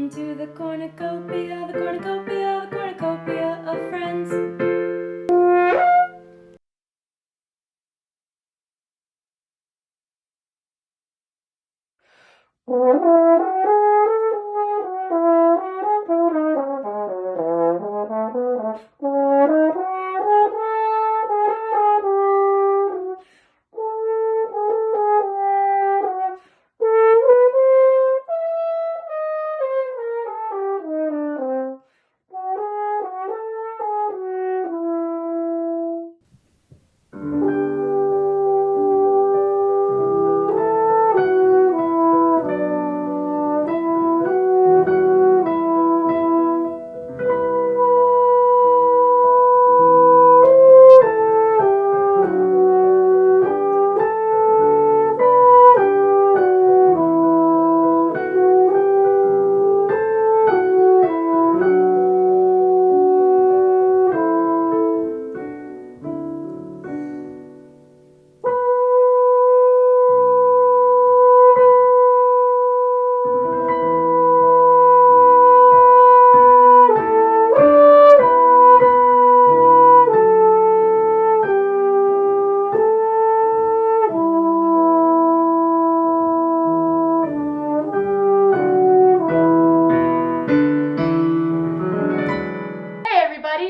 Welcome to the cornucopia, the cornucopia, the cornucopia of friends.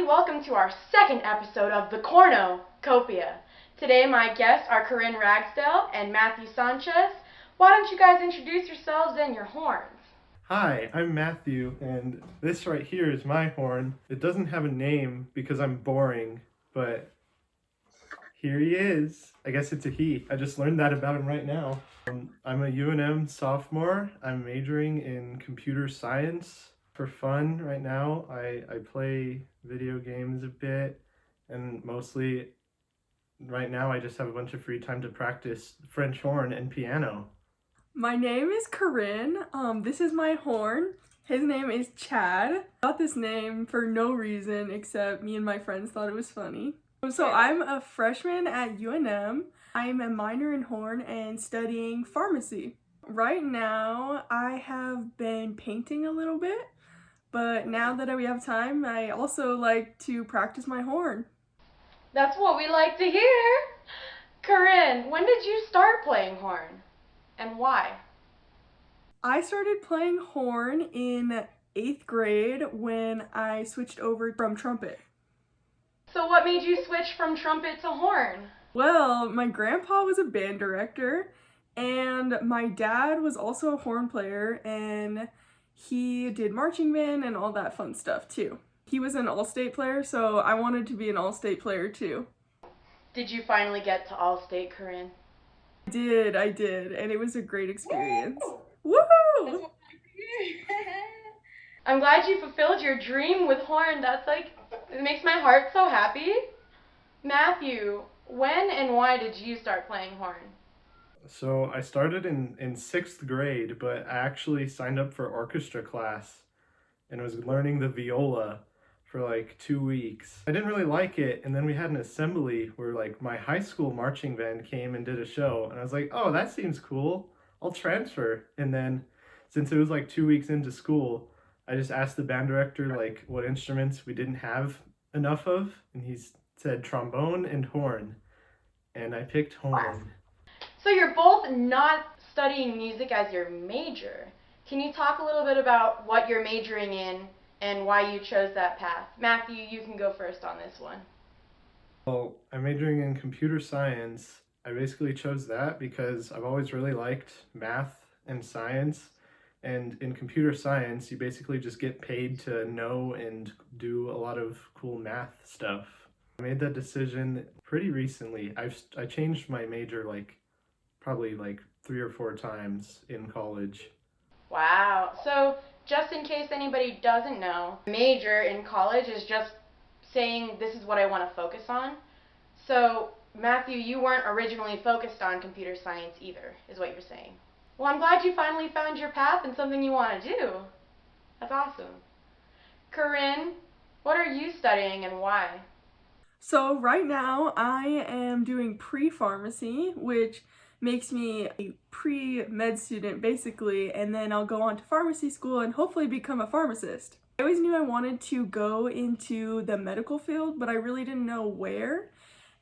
Welcome to our second episode of the CORNO-Copia. Today my guests are Carine Ragsdale and Matthew Sanchez. Why don't you guys introduce yourselves and your horns? Hi, I'm Matthew, and this right here is my horn. It doesn't have a name because I'm boring, but here he is. I guess it's a he. I just learned that about him right now. I'm a UNM sophomore. I'm majoring in computer science. For fun right now, I play video games a bit, and mostly right now I just have a bunch of free time to practice French horn and piano. My name is Carine. This is my horn. His name is Chad. I got this name for no reason except me and my friends thought it was funny. So I'm a freshman at UNM. I'm a minor in horn and studying pharmacy. Right now, I have been painting a little bit, but now that we have time, I also like to practice my horn. That's what we like to hear. Carine, when did you start playing horn? And why? I started playing horn in 8th grade when I switched over from trumpet. So what made you switch from trumpet to horn? Well, my grandpa was a band director, and my dad was also a horn player, and he did marching band and all that fun stuff too. He was an all-state player, so I wanted to be an all-state player too. Did you finally get to all-state, Carine? I did, and it was a great experience. Woohoo! I'm glad you fulfilled your dream with horn. It makes my heart so happy. Matthew, when and why did you start playing horn? So I started in 6th grade, but I actually signed up for orchestra class and was learning the viola for like 2 weeks. I didn't really like it, and then we had an assembly where like my high school marching band came and did a show, and I was like, oh, that seems cool. I'll transfer. And then since it was like 2 weeks into school, I just asked the band director like what instruments we didn't have enough of, and he said trombone and horn, and I picked horn. So you're both not studying music as your major. Can you talk a little bit about what you're majoring in and why you chose that path? Matthew, you can go first on this one. Well, I'm majoring in computer science. I basically chose that because I've always really liked math and science. And in computer science, you basically just get paid to know and do a lot of cool math stuff. I made that decision pretty recently. I changed my major probably 3 or 4 times in college. Wow. So just in case anybody doesn't know, major in college is just saying this is what I want to focus on. So Matthew, you weren't originally focused on computer science either, is what you're saying. Well, I'm glad you finally found your path and something you want to do. That's awesome. Carine, what are you studying and why? So right now I am doing pre-pharmacy, which makes me a pre-med student basically, and then I'll go on to pharmacy school and hopefully become a pharmacist. I always knew I wanted to go into the medical field, but I really didn't know where,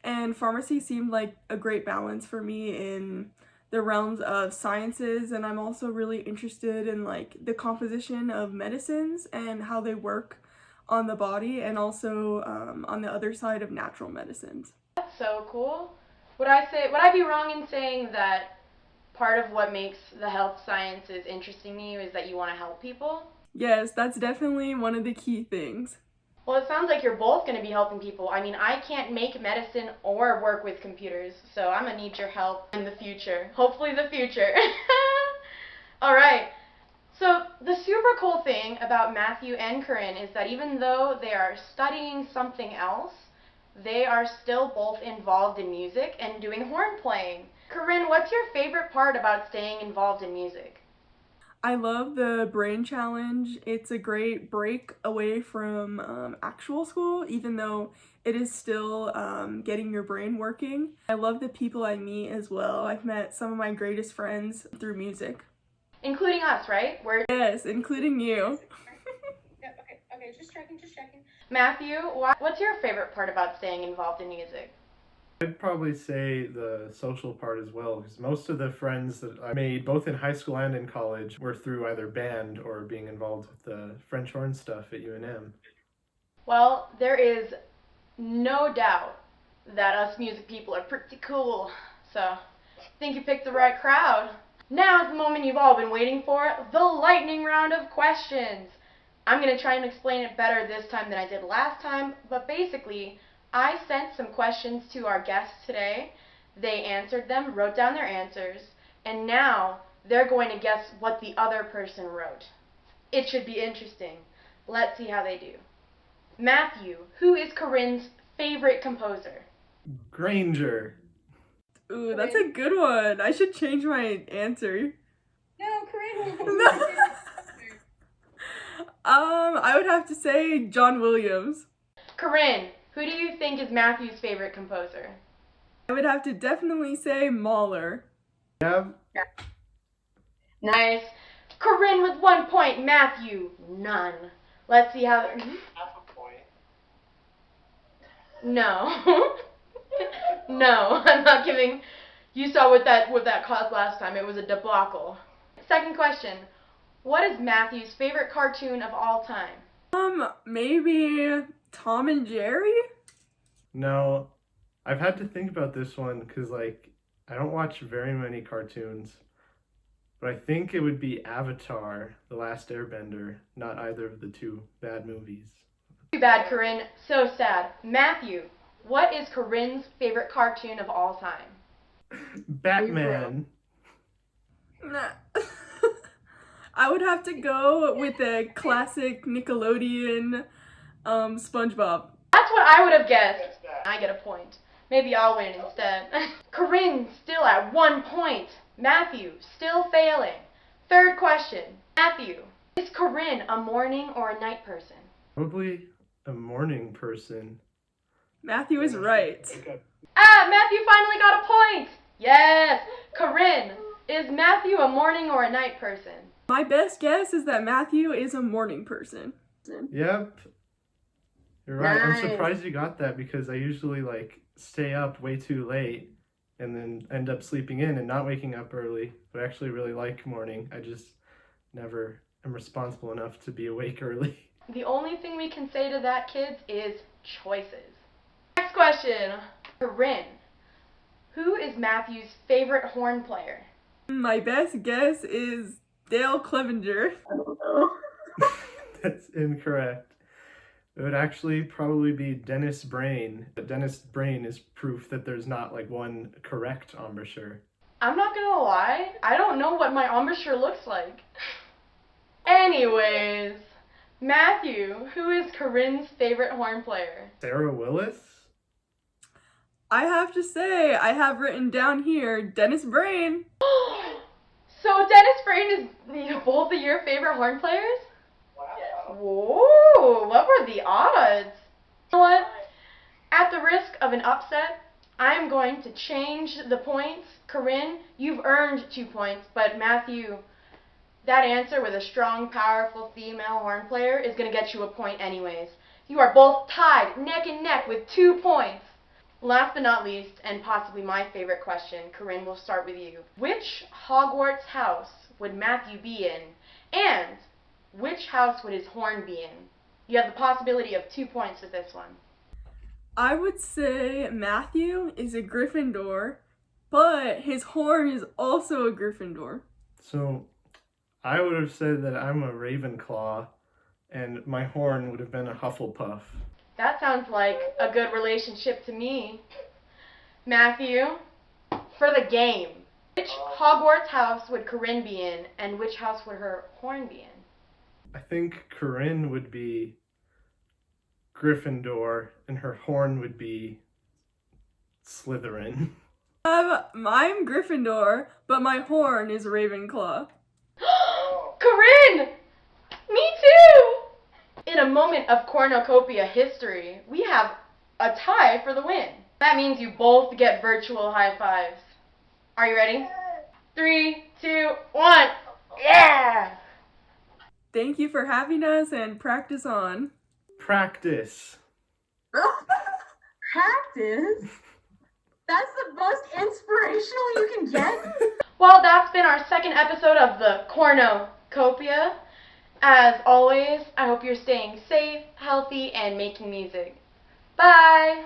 and pharmacy seemed like a great balance for me in the realms of sciences, and I'm also really interested in like the composition of medicines and how they work on the body, and also on the other side of natural medicines. That's so cool. Would I be wrong in saying that part of what makes the health sciences interesting to you is that you want to help people? Yes, that's definitely one of the key things. Well, it sounds like you're both going to be helping people. I mean, I can't make medicine or work with computers, so I'm going to need your help in the future. Hopefully the future. All right. So the super cool thing about Matthew and Carine is that even though they are studying something else, they are still both involved in music and doing horn playing. Carine, what's your favorite part about staying involved in music? I love the brain challenge. It's a great break away from actual school, even though it is still getting your brain working. I love the people I meet as well. I've met some of my greatest friends through music. Including us, right? Yes, including you. Okay, just checking. Matthew, what's your favorite part about staying involved in music? I'd probably say the social part as well, because most of the friends that I made, both in high school and in college, were through either band or being involved with the French horn stuff at UNM. Well, there is no doubt that us music people are pretty cool, so I think you picked the right crowd. Now is the moment you've all been waiting for, the lightning round of questions. I'm going to try and explain it better this time than I did last time, but basically, I sent some questions to our guests today. They answered them, wrote down their answers, and now they're going to guess what the other person wrote. It should be interesting. Let's see how they do. Matthew, who is Carine's favorite composer? Granger. Ooh, that's a good one. I should change my answer. No, Carine. No. I would have to say John Williams. Carine, who do you think is Matthew's favorite composer? I would have to definitely say Mahler. Yeah, Nice. Carine with 1 point, Matthew, none. Let's see how... half a point. No. No, I'm not giving... You saw what that caused last time. It was a debacle. Second question. What is Matthew's favorite cartoon of all time? Maybe Tom and Jerry? No, I've had to think about this one because, like, I don't watch very many cartoons, but I think it would be Avatar, The Last Airbender, not either of the two bad movies. Too bad, Carine. So sad. Matthew, what is Carine's favorite cartoon of all time? Batman. Nah. I would have to go with the classic Nickelodeon SpongeBob. That's what I would have guessed. I get a point. Maybe I'll win instead. Carine still at 1 point. Matthew still failing. Third question. Matthew, is Carine a morning or a night person? Probably a morning person. Matthew is right. Ah, Matthew finally got a point. Yes. Carine, is Matthew a morning or a night person? My best guess is that Matthew is a morning person. Yep. You're right. I'm Nice. surprised you got that because I usually like stay up way too late and then end up sleeping in and not waking up early. But I actually really like morning. I just never am responsible enough to be awake early. The only thing we can say to that, kids, is choices. Next question. Carine, who is Matthew's favorite horn player? My best guess is Dale Clevenger. I don't know. That's incorrect. It would actually probably be Dennis Brain. But Dennis Brain is proof that there's not like one correct embouchure. I'm not gonna lie, I don't know what my embouchure looks like. Anyways, Matthew, who is Carine's favorite horn player? Sarah Willis? I have to say, I have written down here Dennis Brain. So Dennis Brain is both of your favorite horn players? Wow. Whoa, what were the odds? You know what? At the risk of an upset, I'm going to change the points. Carine, you've earned 2 points, but Matthew, that answer with a strong, powerful female horn player is going to get you a point anyways. You are both tied neck and neck with 2 points. Last but not least, and possibly my favorite question, Carine, we'll start with you. Which Hogwarts house would Matthew be in? And which house would his horn be in? You have the possibility of 2 points with this one. I would say Matthew is a Gryffindor, but his horn is also a Gryffindor. So I would have said that I'm a Ravenclaw, and my horn would have been a Hufflepuff. That sounds like a good relationship to me. Matthew, for the game, which Hogwarts house would Carine be in, and which house would her horn be in? I think Corinne would be Gryffindor, and her horn would be Slytherin. I'm Gryffindor, but my horn is Ravenclaw. Carine! Me too! In a moment of cornucopia history, we have a tie for the win. That means you both get virtual high fives. Are you ready? 3, 2, 1. Yeah! Thank you for having us, and practice on. Practice. Practice? That's the most inspirational you can get? Well, that's been our second episode of the Cornucopia. As always, I hope you're staying safe, healthy, and making music. Bye!